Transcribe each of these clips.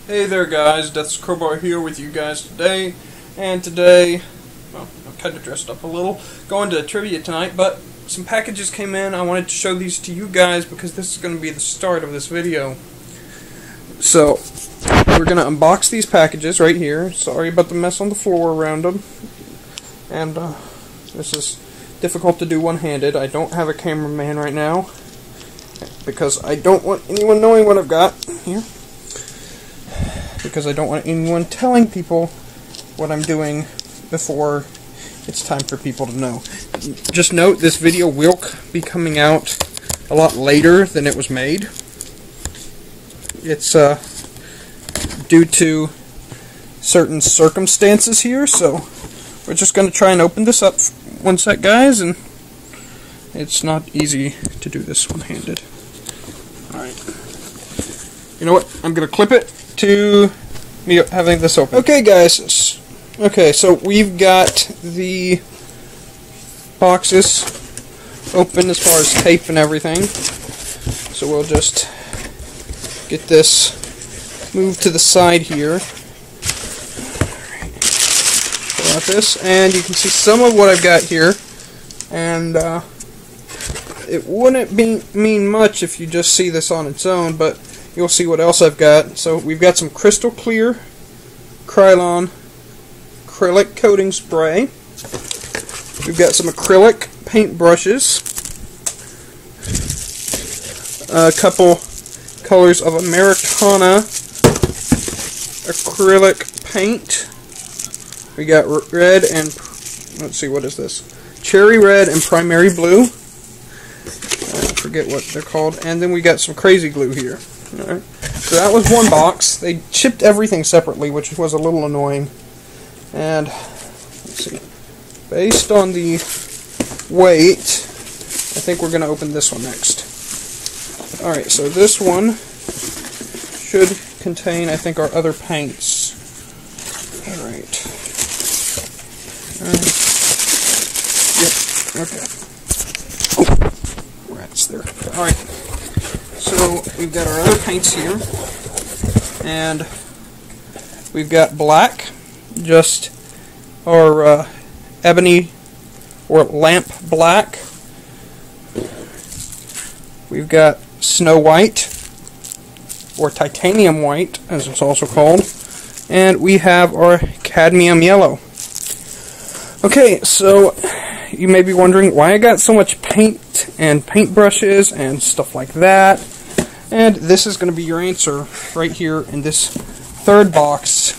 Hey there guys, Death's Crowbar here with you guys today, and today, well, I'm kind of dressed up a little, going to trivia tonight, but some packages came in. I wanted to show these to you guys because this is going to be the start of this video. So, we're going to unbox these packages right here. Sorry about the mess on the floor around them, and this is difficult to do one-handed. I don't have a cameraman right now because I don't want anyone knowing what I've got here. Because I don't want anyone telling people what I'm doing before it's time for people to know. Just note, this video will be coming out a lot later than it was made. It's due to certain circumstances here, so we're just going to try and open this up one sec, guys, and it's not easy to do this one-handed. Alright. You know what? I'm going to clip it to me having this open. Okay, guys. Okay, so we've got the boxes open as far as tape and everything. So we'll just get this moved to the side here. Pull out this, and you can see some of what I've got here. And it wouldn't mean much if you just see this on its own, but you'll see what else I've got. So we've got some crystal clear Krylon acrylic coating spray. We've got some acrylic paint brushes. A couple colors of Americana acrylic paint. We got red and, let's see, what is this? Cherry red and primary blue. I forget what they're called. And then we got some crazy glue here. Alright, so that was one box. They shipped everything separately, which was a little annoying. And, let's see, based on the weight, I think we're going to open this one next. Alright, so this one should contain, I think, our other paints. Alright. Yep, okay. Oh, rats there. Alright. So we've got our other paints here, and we've got black, just our ebony or lamp black. We've got snow white, or titanium white, as it's also called, and we have our cadmium yellow. Okay, so you may be wondering why I got so much paint and paintbrushes and stuff like that. And this is going to be your answer right here in this third box.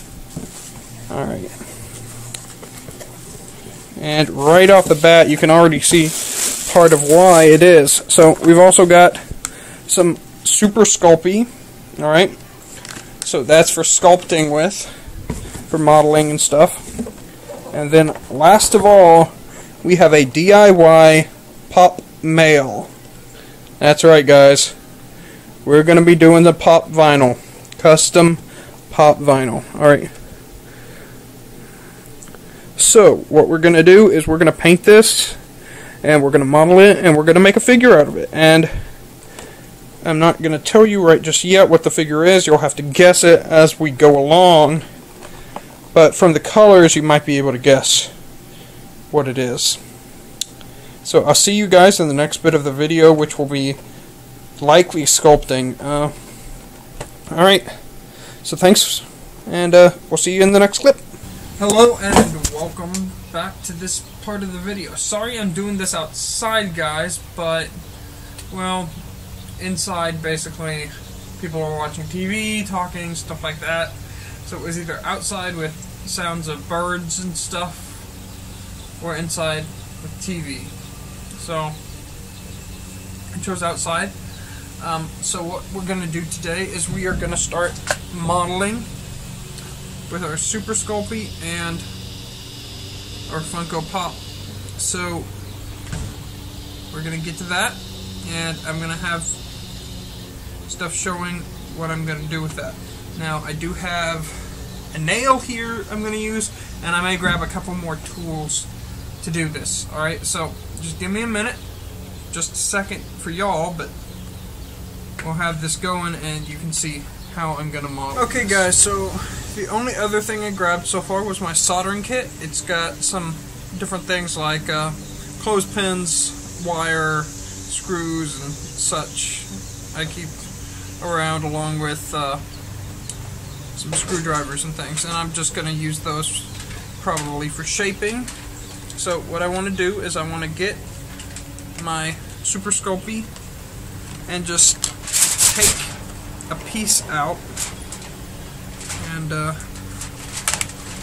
Alright. And right off the bat, you can already see part of why it is. So we've also got some Super Sculpy. Alright. So that's for sculpting with, for modeling and stuff. And then last of all, we have a DIY pop mail. That's right, guys. We're going to be doing the pop vinyl. Custom pop vinyl. Alright. So, what we're going to do is we're going to paint this, and we're going to model it, and we're going to make a figure out of it. And I'm not going to tell you right just yet what the figure is. You'll have to guess it as we go along. But from the colors, you might be able to guess what it is. So, I'll see you guys in the next bit of the video, which will be likely sculpting. Alright, so thanks, and we'll see you in the next clip. Hello and welcome back to this part of the video. Sorry I'm doing this outside, guys, but, well, inside basically people are watching TV, talking, stuff like that. So it was either outside with sounds of birds and stuff, or inside with TV. So I chose outside. So what we're going to do today is we are going to start modeling with our Super Sculpy and our Funko Pop. So we're going to get to that, and I'm going to have stuff showing what I'm going to do with that. Now I do have a nail here I'm going to use, and I may grab a couple more tools to do this. Alright, so just give me a minute, just a second for y'all, but we'll have this going and you can see how I'm gonna model. Okay guys, so the only other thing I grabbed so far was my soldering kit. It's got some different things like clothespins, wire, screws, and such I keep around, along with some screwdrivers and things, and I'm just gonna use those probably for shaping. So what I want to do is I want to get my Super Sculpy and just take a piece out, and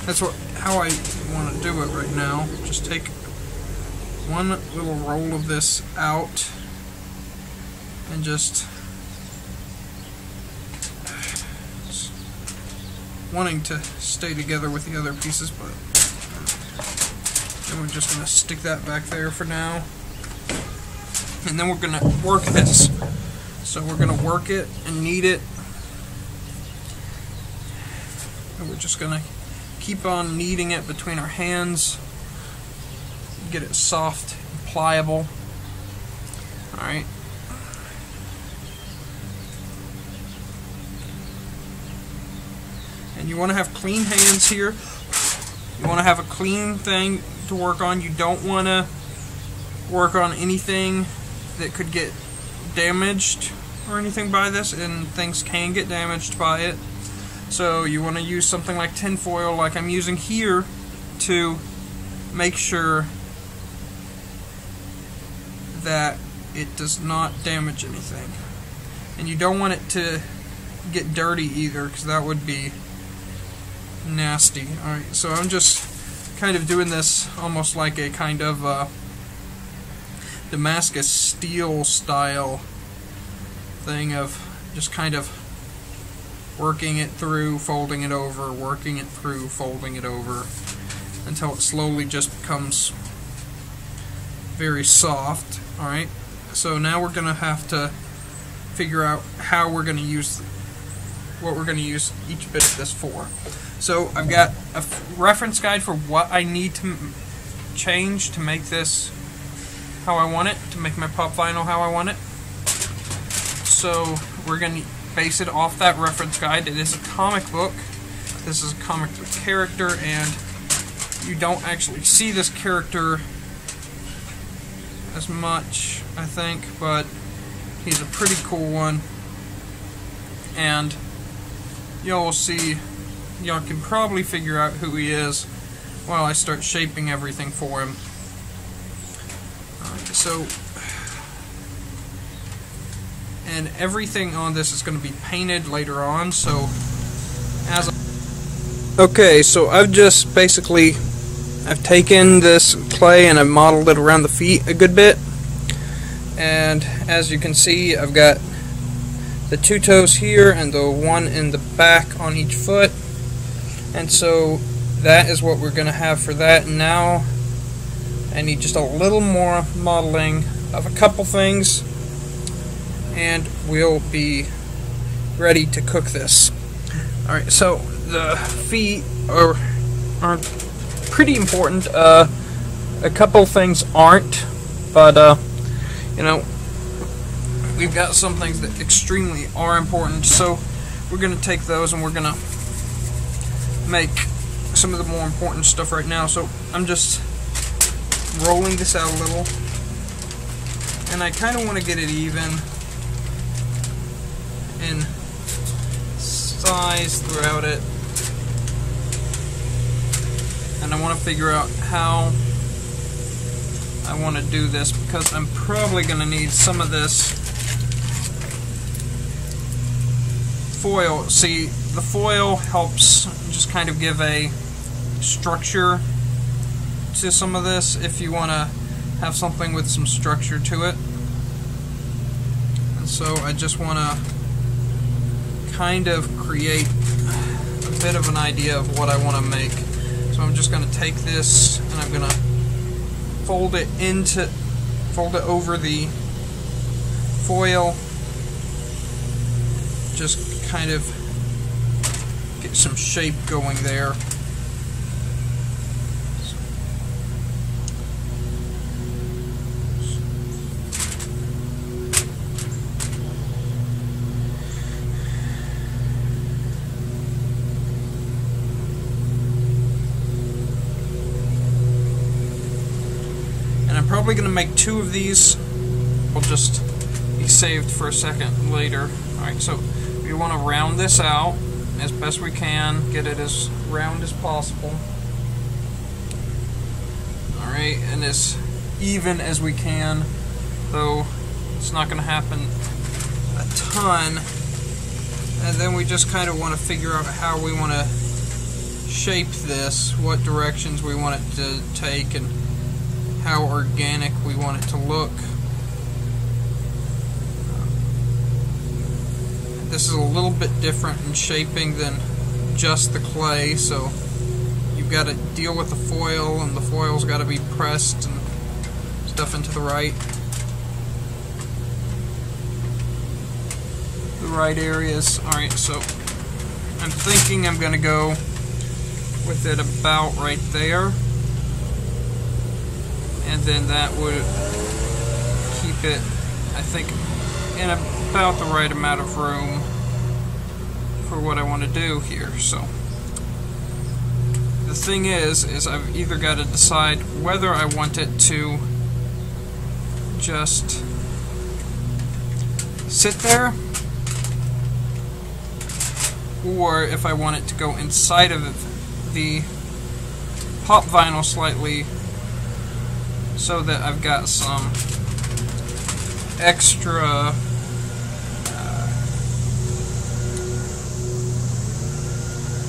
that's how I want to do it right now. Just take one little roll of this out and just wanting to stay together with the other pieces, but then we're just going to stick that back there for now, and then we're going to work this. So we're going to work it and knead it, and we're just going to keep on kneading it between our hands, get it soft and pliable. Alright. And you want to have clean hands here. You want to have a clean thing to work on. You don't want to work on anything that could get damaged or anything by this, and things can get damaged by it. So you want to use something like tin foil, like I'm using here, to make sure that it does not damage anything. And you don't want it to get dirty either, because that would be nasty. Alright, so I'm just kind of doing this almost like a kind of Damascus steel style thing of just kind of working it through, folding it over, working it through, folding it over, until it slowly just becomes very soft. Alright, so now we're going to have to figure out how we're going to use, what we're going to use each bit of this for. So I've got a reference guide for what I need to change to make this how I want it, to make my pop vinyl how I want it. So we're going to base it off that reference guide. It is a comic book. This is a comic book character, and you don't actually see this character as much, I think, but he's a pretty cool one, and y'all see, y'all can probably figure out who he is while I start shaping everything for him. So, and everything on this is going to be painted later on, so okay, so I've just basically, I've taken this clay and I've modeled it around the feet a good bit, and as you can see, I've got the two toes here and the one in the back on each foot, and so that is what we're going to have for that. And now I need just a little more modeling of a couple things, and we'll be ready to cook this. Alright, so the feet are pretty important. A couple things aren't, but you know, we've got some things that extremely are important, so we're going to take those and we're going to make some of the more important stuff right now. So I'm just rolling this out a little, and I kind of want to get it even in size throughout it, and I want to figure out how I want to do this, because I'm probably going to need some of this foil. See, the foil helps just kind of give a structure to some of this if you want to have something with some structure to it. And so I just want to kind of create a bit of an idea of what I want to make. So I'm just going to take this and I'm going to fold it over the foil, just kind of get some shape going there. probably going to make 2 of these. We'll just be saved for a second later. Alright, so we want to round this out as best we can, get it as round as possible. Alright, and as even as we can, though it's not going to happen a ton. And then we just kind of want to figure out how we want to shape this, what directions we want it to take, and how organic we want it to look. This is a little bit different in shaping than just the clay, so you've got to deal with the foil, and the foil's got to be pressed and stuff into the right areas. Alright, so I'm thinking I'm going to go with it about right there, and then that would keep it, I think, in about the right amount of room for what I want to do here. So the thing is I've either got to decide whether I want it to just sit there, or if I want it to go inside of the pop vinyl slightly, so that I've got some extra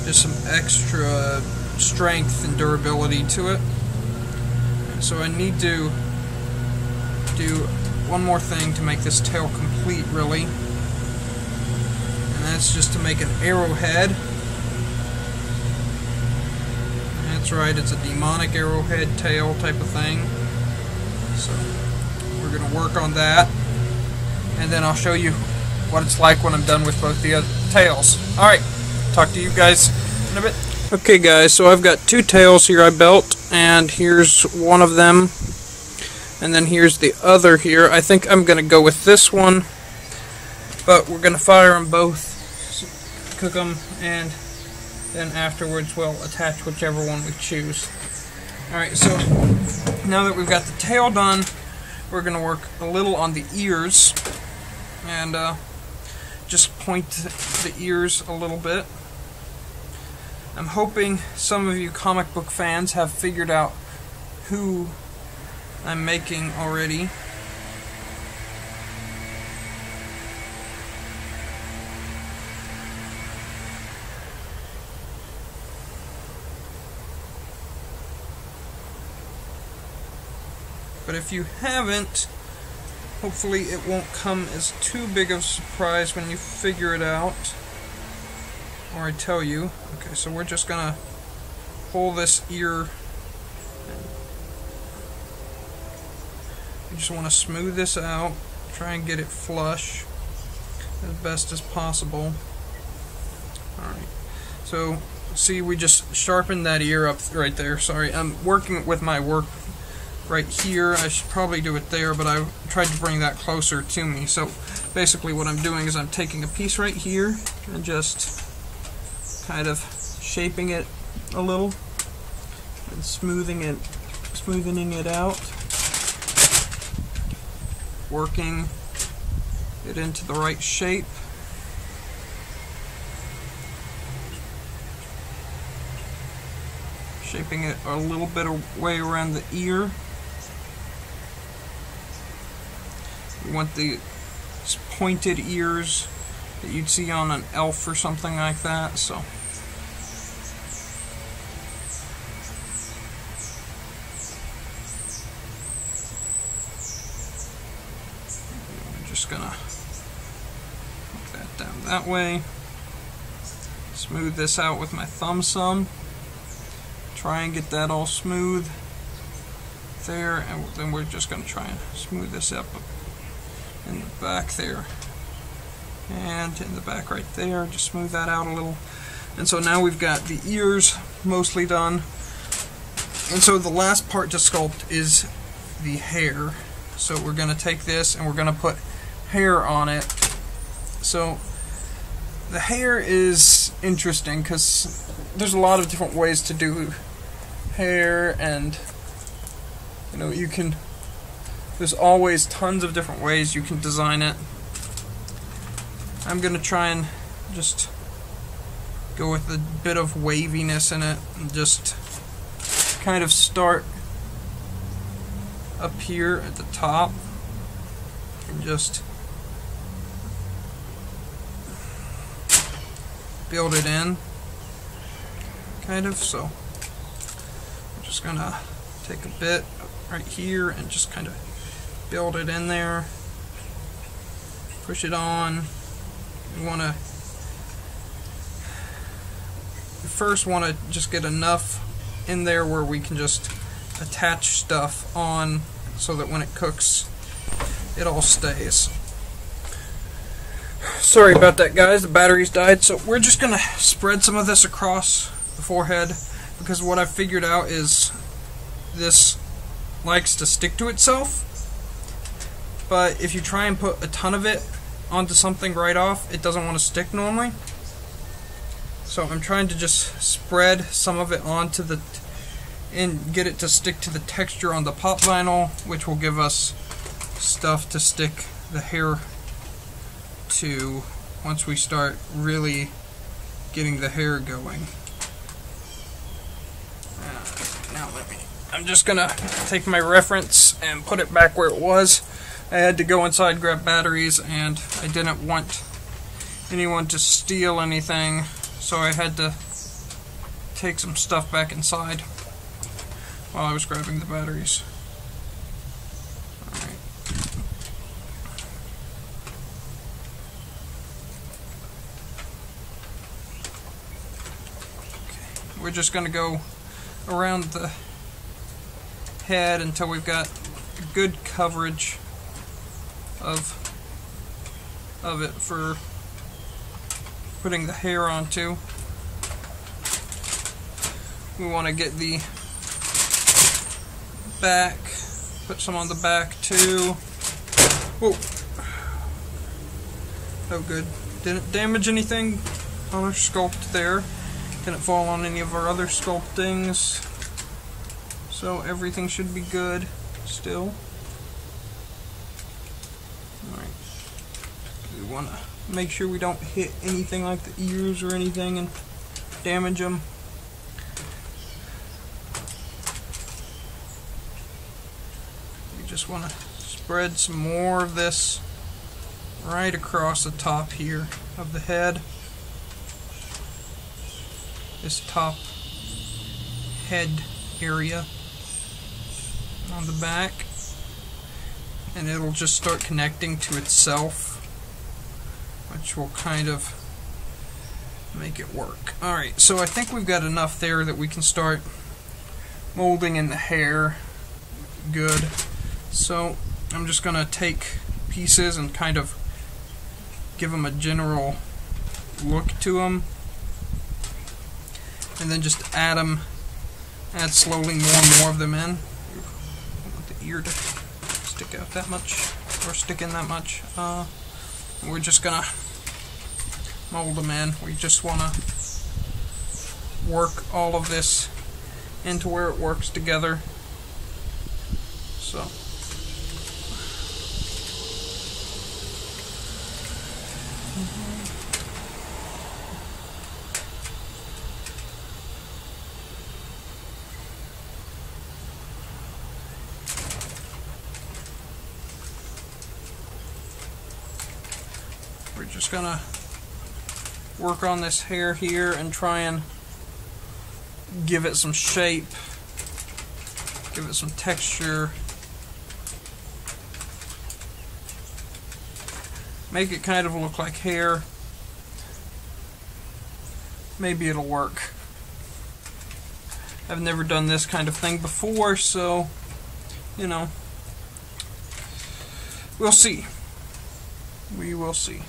just some extra strength and durability to it. So I need to do one more thing to make this tail complete, really. And that's just to make an arrowhead. That's right, it's a demonic arrowhead tail type of thing. So we're going to work on that, and then I'll show you what it's like when I'm done with both the tails. Alright, talk to you guys in a bit. Okay guys, so I've got 2 tails here I built, and here's one of them, and then here's the other here. I think I'm going to go with this one, but we're going to fire them both, cook them, and then afterwards we'll attach whichever one we choose. Alright, so now that we've got the tail done, we're going to work a little on the ears, and just point the ears a little bit. I'm hoping some of you comic book fans have figured out who I'm making already. But if you haven't, hopefully it won't come as too big of a surprise when you figure it out, or I tell you. Okay, so we're just gonna pull this ear. You just want to smooth this out, try and get it flush as best as possible. Alright, so see, we just sharpened that ear up right there. Sorry, I'm working with my work right here. I should probably do it there, but I tried to bring that closer to me. So basically what I'm doing is I'm taking a piece right here and just kind of shaping it a little and smoothing it out, working it into the right shape. Shaping it a little bit away around the ear. You want the pointed ears that you'd see on an elf or something like that. So I'm just gonna put that down that way. Smooth this out with my thumb some. Try and get that all smooth there, and then we're just going to try and smooth this up in the back there, and in the back right there, just smooth that out a little. And so now we've got the ears mostly done, and so the last part to sculpt is the hair. So we're going to take this and we're going to put hair on it. So the hair is interesting because there's a lot of different ways to do hair, and you know, you can There's always tons of different ways you can design it. I'm going to try and just go with a bit of waviness in it and just kind of start up here at the top and just build it in, kind of. So I'm just gonna take a bit right here and just kind of build it in there, push it on. We want to first just get enough in there where we can just attach stuff on so that when it cooks it all stays. Sorry about that, guys, the batteries died. So we're just gonna spread some of this across the forehead, because what I've figured out is this likes to stick to itself, but if you try and put a ton of it onto something right off, it doesn't want to stick normally. So I'm trying to just spread some of it onto the and get it to stick to the texture on the pop vinyl, which will give us stuff to stick the hair to once we start really getting the hair going. Now I'm just gonna take my reference and put it back where it was. I had to go inside, grab batteries, and I didn't want anyone to steal anything, so I had to take some stuff back inside while I was grabbing the batteries. Alright. Okay. We're just going to go around the head until we've got good coverage of it for putting the hair onto. We want to get the back, put some on the back too. Whoa. Oh good. Didn't damage anything on our sculpt there. Didn't fall on any of our other sculptings. So everything should be good still. Alright. We want to make sure we don't hit anything like the ears or anything and damage them. Just want to spread some more of this right across the top here of the head. This top head area on the back, and it'll just start connecting to itself, which will kind of make it work. Alright, so I think we've got enough there that we can start molding in the hair good. So I'm just going to take pieces and kind of give them a general look to them, and then just add slowly more and more of them in. I don't want the ear to stick out that much, or stick in that much. We're just going to mold them in. We just want to work all of this into where it works together. So we're just gonna work on this hair here and try and give it some shape, give it some texture, make it kind of look like hair. Maybe it'll work. I've never done this kind of thing before, so, you know, we'll see. We will see.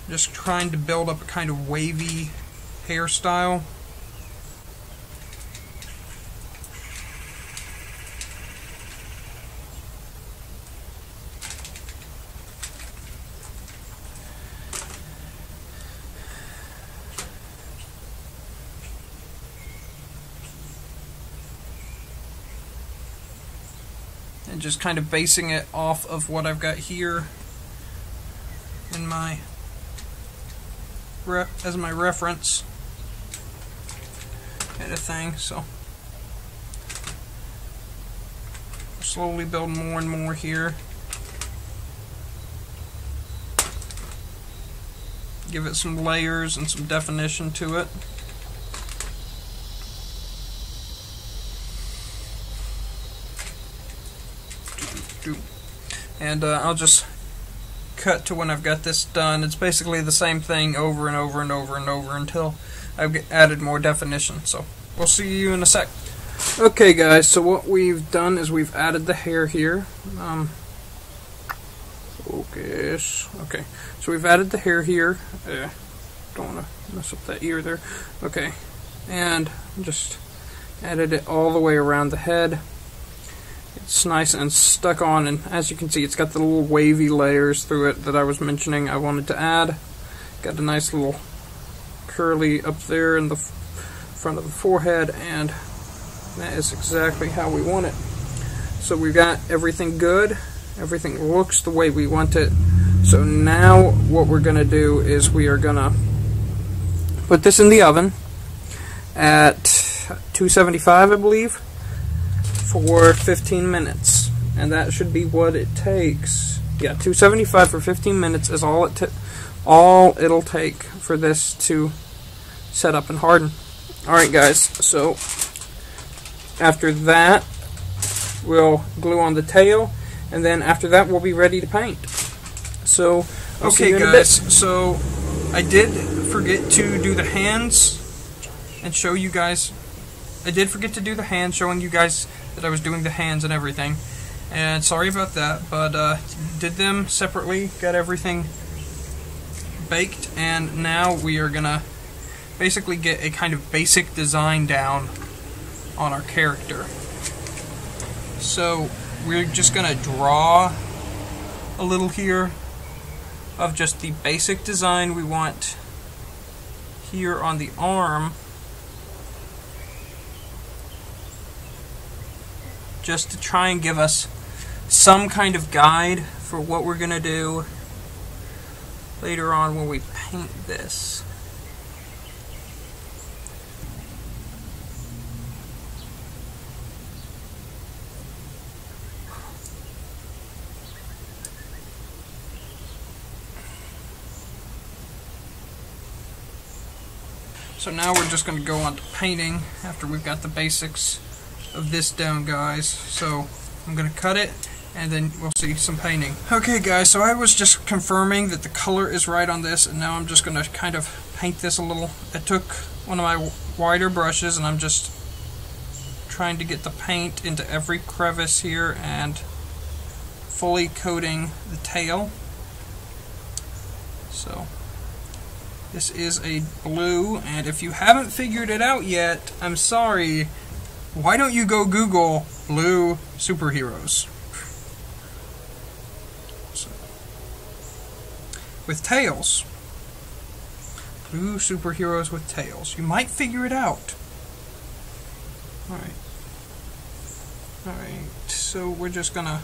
Just trying to build up a kind of wavy hairstyle. and just kind of basing it off of what I've got here in my as my reference kind of thing. So slowly build more and more here. Give it some layers and some definition to it. And I'll just cut to when I've got this done. It's basically the same thing over and over and over and over until I've added more definition. So we'll see you in a sec. Okay guys, so what we've done is we've added the hair here. Focus. Okay, so we've added the hair here. Don't want to mess up that ear there. Okay, and just added it all the way around the head. It's nice and stuck on, and as you can see, it's got the little wavy layers through it that I was mentioning I wanted to add. Got a nice little curly up there in the front of the forehead, and that is exactly how we want it. So we've got everything good. Everything looks the way we want it. So now what we're going to do is we are going to put this in the oven at 275, I believe, for 15 minutes. And that should be what it takes. Yeah, 275 for 15 minutes is all it'll take for this to set up and harden. Alright guys, so after that we'll glue on the tail, and then after that we'll be ready to paint. So okay guys, so I did forget to do the hands and show you guys. I did forget to do the hands, showing you guys that I was doing the hands and everything, and sorry about that, but did them separately, got everything baked, and now we are gonna basically get a kind of basic design down on our character. So we're just gonna draw a little here of just the basic design we want here on the arm, just to try and give us some kind of guide for what we're gonna do later on when we paint this. So now we're just going to go on to painting after we've got the basics of this down, guys. So I'm going to cut it, and then we'll see some painting. Okay guys, so I was just confirming that the color is right on this, and now I'm just going to kind of paint this a little. I took one of my wider brushes, and I'm just trying to get the paint into every crevice here and fully coating the tail. So this is a blue, and if you haven't figured it out yet, I'm sorry. Why don't you go Google blue superheroes? So, with tails. Blue superheroes with tails. You might figure it out. Alright. Alright, so we're just gonna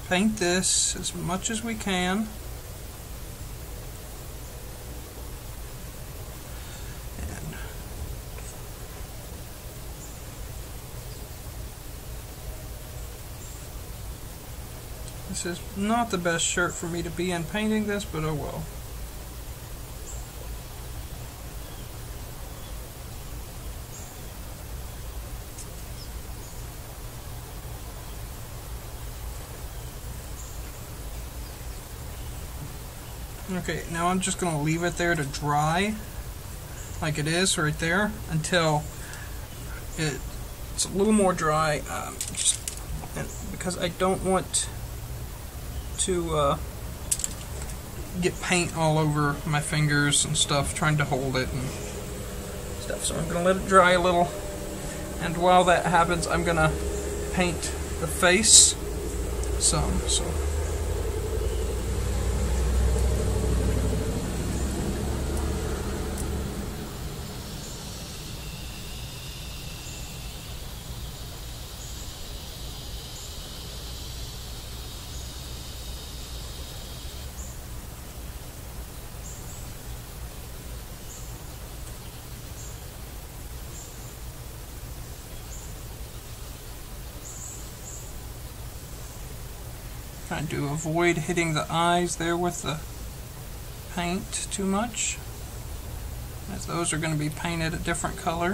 paint this as much as we can. This is not the best shirt for me to be in painting this, but oh well. Okay, now I'm just going to leave it there to dry, like it is right there, until it's a little more dry, because I don't want to get paint all over my fingers and stuff trying to hold it and stuff. So I'm going to let it dry a little, and while that happens I'm going to paint the face some. So Trying to avoid hitting the eyes there with the paint too much, as those are going to be painted a different color.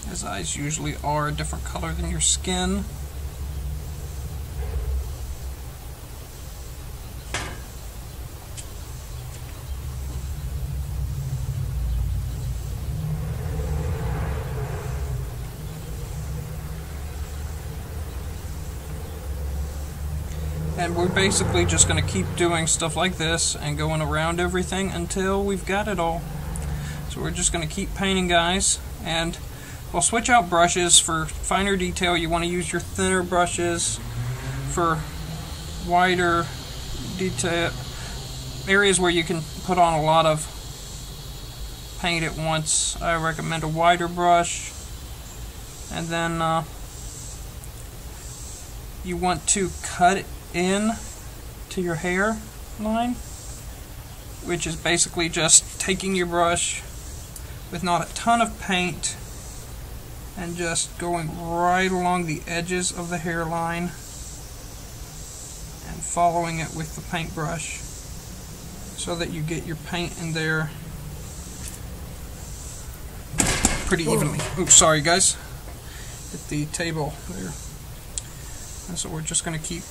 His eyes usually are a different color than your skin. And we're basically just going to keep doing stuff like this and going around everything until we've got it all. So we're just going to keep painting, guys, and we'll switch out brushes. For finer detail, you want to use your thinner brushes. For wider detail, areas where you can put on a lot of paint at once, I recommend a wider brush. And then you want to cut it in to your hair line, which is basically just taking your brush with not a ton of paint and just going right along the edges of the hairline and following it with the paintbrush so that you get your paint in there pretty evenly. Oops, sorry guys, hit the table there. And so we're just going to keep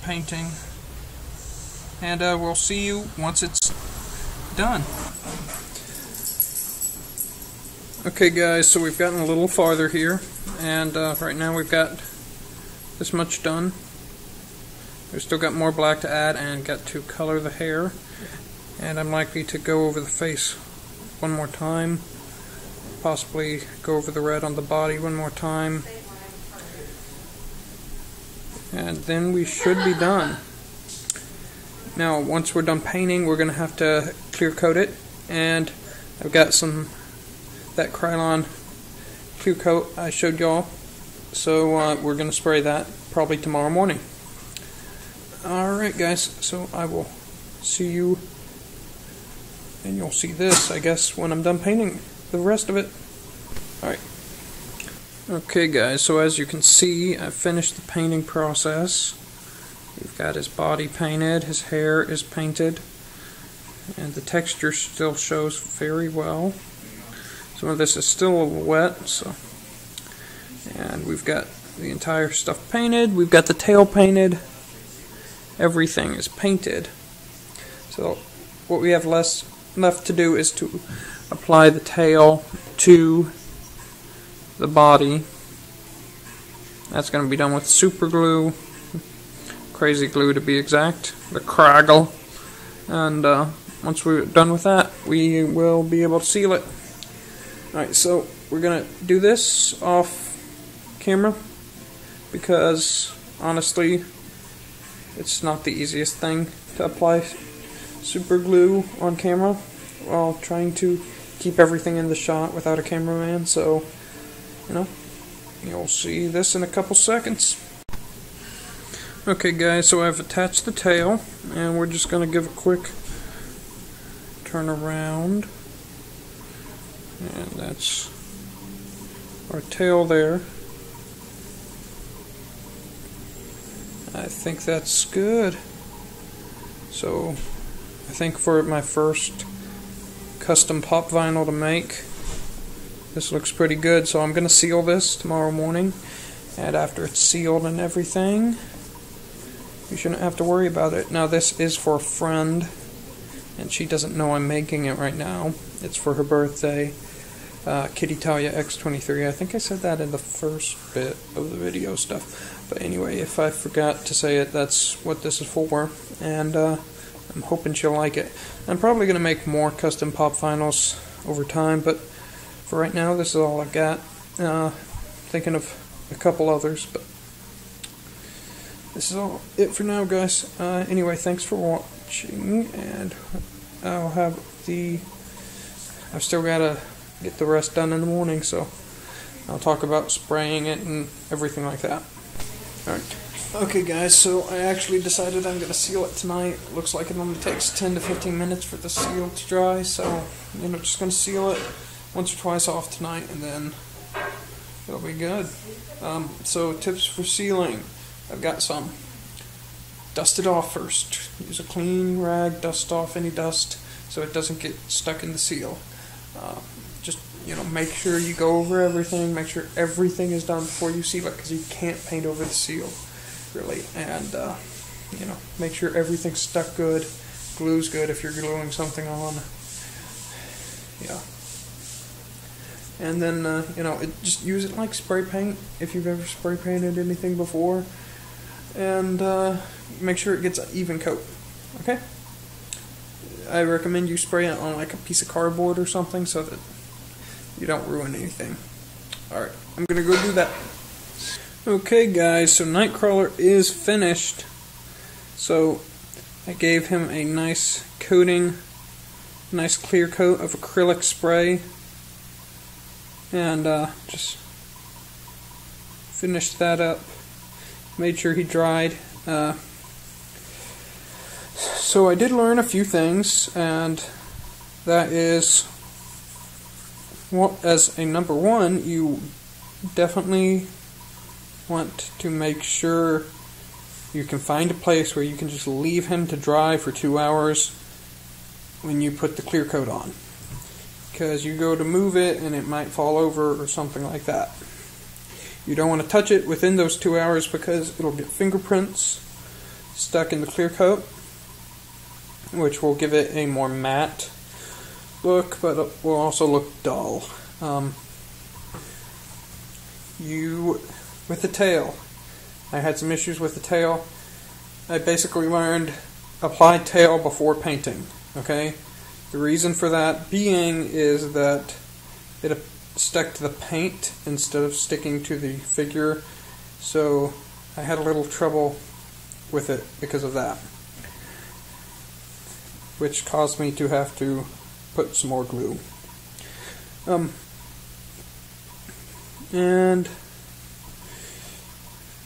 painting, and we'll see you once it's done. Okay guys, so we've gotten a little farther here, and right now we've got this much done. We've still got more black to add and got to color the hair, and I'm likely to go over the face one more time, possibly go over the red on the body one more time, and then we should be done. Now once we're done painting, we're going to have to clear coat it, and I've got that Krylon clear coat I showed y'all, so we're going to spray that probably tomorrow morning. Alright guys, so I will see you, and you'll see this I guess when I'm done painting the rest of it. Alright. Okay guys, so as you can see, I finished the painting process. We've got his body painted, his hair is painted, and the texture still shows very well. Some of this is still a little wet, so, and we've got the entire stuff painted, we've got the tail painted, everything is painted. So what we have left to do is to apply the tail to the body. That's going to be done with super glue, crazy glue to be exact, the Craggle, and once we're done with that, we will be able to seal it. Alright, so we're going to do this off camera because honestly it's not the easiest thing to apply super glue on camera while trying to keep everything in the shot without a cameraman, so you know, you'll see this in a couple seconds. Okay guys, so I've attached the tail, and we're just going to give a quick turn around, and that's our tail there. I think that's good. So I think for my first custom pop vinyl to make, this looks pretty good, so I'm going to seal this tomorrow morning, and after it's sealed and everything, you shouldn't have to worry about it. Now this is for a friend, and she doesn't know I'm making it right now. It's for her birthday, Kitty Talia X23. I think I said that in the first bit of the video stuff, but anyway, if I forgot to say it, that's what this is for, and I'm hoping she'll like it. I'm probably going to make more custom pop vinyls over time, but for right now, this is all I got. Thinking of a couple others, but this is all it for now, guys. Anyway, thanks for watching, and I've still got to get the rest done in the morning, so I'll talk about spraying it and everything like that. Alright. Okay guys, so I actually decided I'm going to seal it tonight. Looks like it only takes 10 to 15 minutes for the seal to dry, so, just going to seal it once or twice off tonight, and then it'll be good. So tips for sealing. I've got some. Dust it off first. Use a clean rag, dust off any dust so it doesn't get stuck in the seal. Just, make sure you go over everything, make sure everything is done before you seal it, because you can't paint over the seal, really. And, make sure everything's stuck good, glue's good if you're gluing something on. Yeah. And then, just use it like spray paint if you've ever spray painted anything before. And make sure it gets an even coat. Okay? I recommend you spray it on like a piece of cardboard or something so that you don't ruin anything. Alright, I'm going to go do that. Okay guys, so Nightcrawler is finished. So I gave him a nice coating, nice clear coat of acrylic spray. And just finished that up. Made sure he dried. So I did learn a few things, and that is, as a number one, you definitely want to make sure you can find a place where you can just leave him to dry for 2 hours when you put the clear coat on. Because you go to move it and it might fall over or something like that. You don't want to touch it within those 2 hours because it'll get fingerprints stuck in the clear coat, which will give it a more matte look, but it will also look dull. With the tail, I had some issues with the tail. I basically learned apply tail before painting, okay? The reason for that being is that it stuck to the paint instead of sticking to the figure, so I had a little trouble with it because of that, which caused me to have to put some more glue. And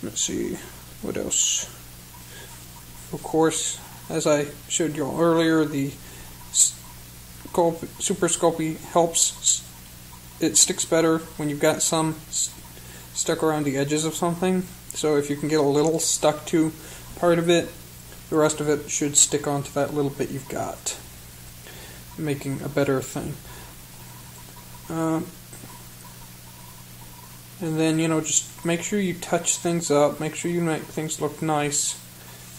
let's see, what else? Of course, as I showed you all earlier, the Super Sculpy helps. It sticks better when you've got some stuck around the edges of something. So if you can get a little stuck to part of it, the rest of it should stick onto that little bit you've got, making a better thing. And then, just make sure you touch things up, make sure you make things look nice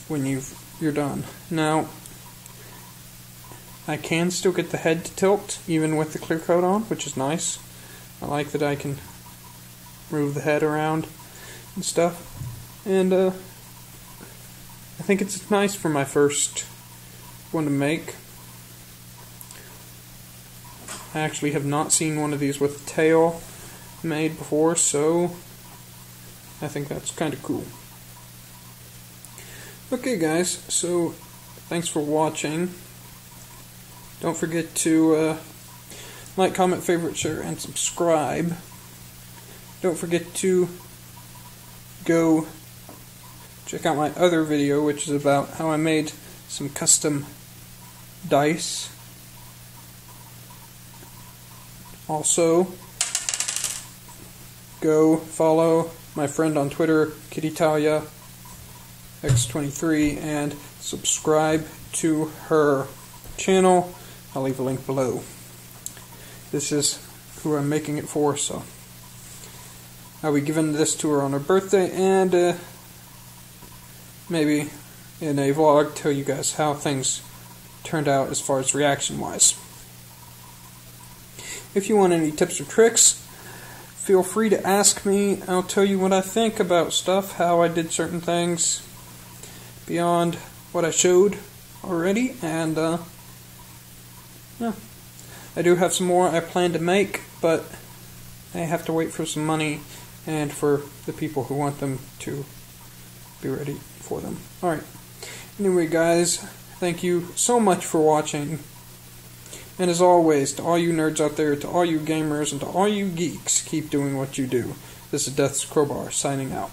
when you're done. Now, I can still get the head to tilt even with the clear coat on, which is nice. I like that I can move the head around and stuff. And I think it's nice for my first one to make. I actually have not seen one of these with a tail made before, so I think that's kind of cool. Okay guys, so thanks for watching. Don't forget to like, comment, favorite, share, and subscribe. Don't forget to go check out my other video, which is about how I made some custom dice. Also, go follow my friend on Twitter, KittyTaliaX23, and subscribe to her channel. I'll leave a link below. This is who I'm making it for, so I'll be giving this to her on her birthday, and maybe in a vlog tell you guys how things turned out as far as reaction wise. If you want any tips or tricks, feel free to ask me. I'll tell you what I think about stuff, how I did certain things beyond what I showed already, and yeah, I do have some more I plan to make, but I have to wait for some money and for the people who want them to be ready for them. Alright, anyway guys, thank you so much for watching, and as always, to all you nerds out there, to all you gamers, and to all you geeks, keep doing what you do. This is Death's Crowbar, signing out.